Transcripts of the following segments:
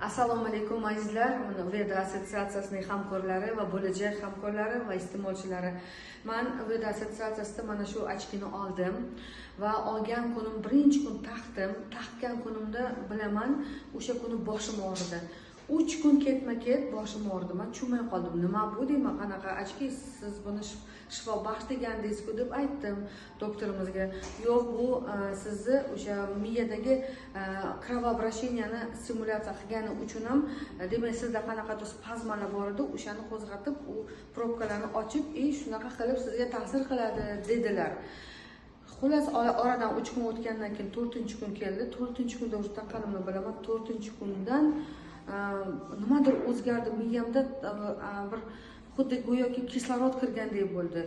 Assalomu alaykum azizlar, Veda assotsiatsiyasining hamkorlari va bo'lajak hamkorlari va iste'molchilari. Men Veda assotsiatsiyasida mana shu ochkini oldim va olgan kunim birinchi kun taqdim. Taqgan kunimda bilaman, o'sha kuni boshim og'ridi. 3 kun ketma-ket boshim og'ridi. Men tushunmay qoldim. Nima bu deyman, qanaqa ochki, siz buni shifobaxsh degandingiz-ku deb aytdim doktorimizga. Yo'q, bu sizni o'sha miyadagi kravoobращениyani stimulyatsiya qilgani uchun ham, demak, sizda qanaqadir spazmalar bor edi, o'shani qo'zg'atib, u probkalarni ochib, shunaqa qilib sizga ta'sir qiladi dedilar. Xullas, oradan 3 kun o'tgandan keyin 4-kun keldi. 4-kunda o'rtaqanimni bilaman. 4-kundan nimadir o'zgardi miyamda, bir xuddi go'yoki kislorod kirgandek bo'ldi.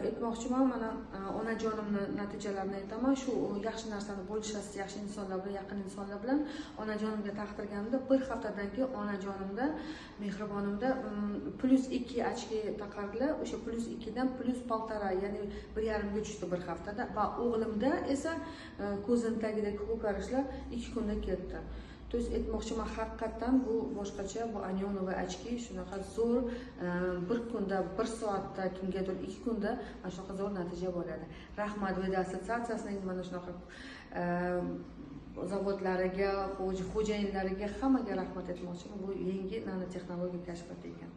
Aytmoqchiman, mana onajonimni natijalarini aytaman. Shu yaxshi narsani bo'lishasiz, yaxshi insonlar bilan, yaqin insonlar bilan onajonimga taqdirganimda bir haftadan keyin onajonimda, mehribonimda +2 ochki taqardilar. O'sha +2dan +1,5, ya'ni 1,5 ga tushdi bir haftada va o'g'limda esa ko'zim tagidagi ko'karishlar 2 kunda ketdi. То есть aytmoqchiman, haqiqatan bu boshqacha, bu anionova ochki shunaqa zo'r, bir kunda, 1 soatda, kimgadir 2 kunda mana shunaqa zo'r natija bo'ladi. Rahmat Veda assotsiatsiyasining mana shunaqa zavodlariga, xo'jayinlariga, hammaga rahmat aytmoqchiman. Bu yangi nanotexnologiya kashfiyoti ekan.